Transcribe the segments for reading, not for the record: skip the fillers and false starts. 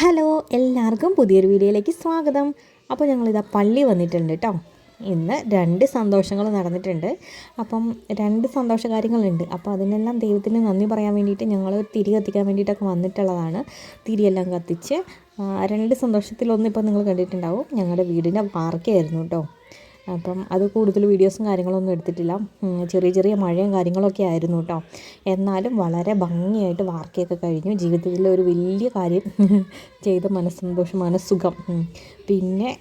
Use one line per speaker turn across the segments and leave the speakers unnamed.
Hello, എല്ലാവർക്കും പുതിയൊരു വീഡിയോയിലേക്ക് സ്വാഗതം. അപ്പോൾ ഞങ്ങളിതാ പള്ളി വന്നിട്ടുണ്ട് കേട്ടോ. ഇന്ന് 2 സന്തോഷങ്ങൾ നടന്നിട്ടുണ്ട്. അപ്പം 2 സന്തോഷ കാര്യങ്ങളുണ്ട്. അപ്പോൾ അതിനെല്ലാം ദൈവത്തിന് നന്ദി പറയാൻ വേണ്ടിയിട്ട് ഞങ്ങൾ തിരി കത്തിക്കാൻ വേണ്ടിയിട്ടൊക്കെ വന്നിട്ടുള്ളതാണ്. തിരിയെല്ലാം കത്തിച്ച് 2 സന്തോഷത്തിലൊന്നും ഇപ്പോൾ നിങ്ങൾ കണ്ടിട്ടുണ്ടാവും. ഞങ്ങളുടെ വീടിൻ്റെ വാർക്കയായിരുന്നു കേട്ടോ. അപ്പം അത് കൂടുതൽ വീഡിയോസും കാര്യങ്ങളൊന്നും എടുത്തിട്ടില്ല. ചെറിയ ചെറിയ മഴയും കാര്യങ്ങളൊക്കെ ആയിരുന്നു കേട്ടോ. എന്നാലും വളരെ ഭംഗിയായിട്ട് വാർക്കയൊക്കെ കഴിഞ്ഞു. ജീവിതത്തിൽ ഒരു വലിയ കാര്യം ചെയ്ത മനസ്സന്തോഷം, മനസ്സുഖം. പിന്നെ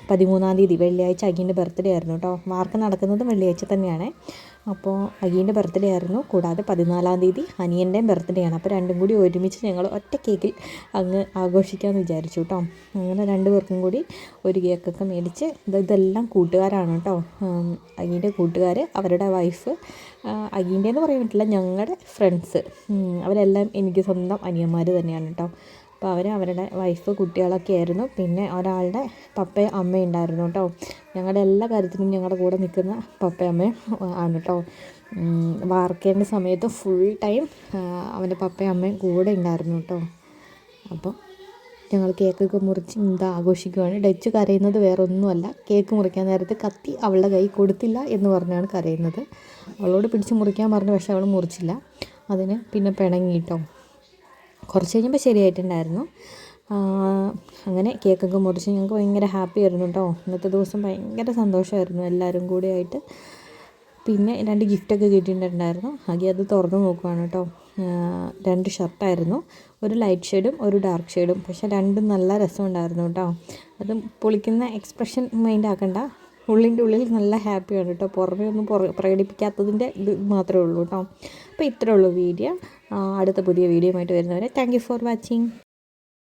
13-ാം തീയതി വെള്ളിയാഴ്ച അഗീൻ്റെ ബർത്ത്ഡേ ആയിരുന്നു കേട്ടോ. വാർക്ക നടക്കുന്നതും വെള്ളിയാഴ്ച തന്നെയാണ്. അപ്പോൾ അഗീൻ്റെ ബർത്ത്ഡേ ആയിരുന്നു. കൂടാതെ 14-ാം തീയതി അനിയൻ്റെയും ബർത്ത്ഡേ ആണ്. അപ്പോൾ രണ്ടും കൂടി ഒരുമിച്ച് ഞങ്ങൾ ഒറ്റ കേക്കിൽ അങ്ങ് ആഘോഷിക്കാമെന്ന് വിചാരിച്ചു കേട്ടോ. അങ്ങനെ 2 പേർക്കും കൂടി ഒരു കേക്കൊക്കെ മേടിച്ച് ഇതെല്ലാം കൂട്ടുകാരാണ് കേട്ടോ. അഗീൻ്റെ കൂട്ടുകാർ, അവരുടെ വൈഫ്, അഗീൻ്റെ എന്ന് പറയാൻ പറ്റില്ല, ഞങ്ങളുടെ ഫ്രണ്ട്സ്, അവരെല്ലാം എനിക്ക് സ്വന്തം അനിയന്മാർ തന്നെയാണ് കേട്ടോ. അപ്പോൾ അവരുടെ വൈഫ്, കുട്ടികളൊക്കെ ആയിരുന്നു. പിന്നെ ഒരാളുടെ പപ്പയും അമ്മയും ഉണ്ടായിരുന്നു കേട്ടോ. ഞങ്ങളുടെ എല്ലാ കാര്യത്തിനും ഞങ്ങളുടെ കൂടെ നിൽക്കുന്ന പപ്പയും അമ്മയും ആണ് കേട്ടോ. വാർക്കേണ്ട സമയത്ത് ഫുൾ ടൈം അവൻ്റെ പപ്പയും അമ്മയും കൂടെ ഉണ്ടായിരുന്നു കേട്ടോ. അപ്പോൾ ഞങ്ങൾ കേക്കൊക്കെ മുറിച്ച് എന്താ ആഘോഷിക്കുകയാണ്. ഡച്ച് കരയുന്നത് വേറെ ഒന്നുമല്ല, കേക്ക് മുറിക്കാൻ നേരത്ത് കത്തി അവളുടെ കൈ കൊടുത്തില്ല എന്ന് പറഞ്ഞാണ് കരയുന്നത്. അവളോട് പിടിച്ച് മുറിക്കാൻ പറഞ്ഞു, പക്ഷെ അവൾ മുറിച്ചില്ല. അതിന് പിന്നെ പിണങ്ങി കേട്ടോ. കുറച്ച് കഴിഞ്ഞപ്പോൾ ശരിയായിട്ടുണ്ടായിരുന്നു. അങ്ങനെ കേക്കൊക്കെ മുറിച്ച് ഞങ്ങൾക്ക് ഭയങ്കര ഹാപ്പി ആയിരുന്നു കേട്ടോ. ഇന്നത്തെ ദിവസം ഭയങ്കര സന്തോഷമായിരുന്നു എല്ലാവരും കൂടെ ആയിട്ട്. പിന്നെ 2 ഗിഫ്റ്റൊക്കെ കിട്ടിയിട്ടുണ്ടായിരുന്നു. ആകെ അത് തുറന്ന് നോക്കുവാണ് കേട്ടോ. 2 ഷർട്ടായിരുന്നു, ഒരു ലൈറ്റ് ഷെയ്ഡും ഒരു ഡാർക്ക് ഷെയ്ഡും. പക്ഷേ രണ്ടും നല്ല രസമുണ്ടായിരുന്നു കേട്ടോ. അത് പൊളിക്കുന്ന എക്സ്പ്രഷൻ മൈൻഡ് ആക്കണ്ട, ഉള്ളിൻ്റെ ഉള്ളിൽ നല്ല ഹാപ്പിയാണ് കേട്ടോ. പുറമേ ഒന്നും പ്രകടിപ്പിക്കാത്തതിൻ്റെ ഇത് മാത്രമേ ഉള്ളൂ കേട്ടോ. അപ്പോൾ ഇത്രേ ഉള്ളൂ വീഡിയോ. അടുത്ത പുതിയ വീഡിയോ ആയിട്ട് വരുന്നവരെ താങ്ക് യു ഫോർ വാച്ചിങ്.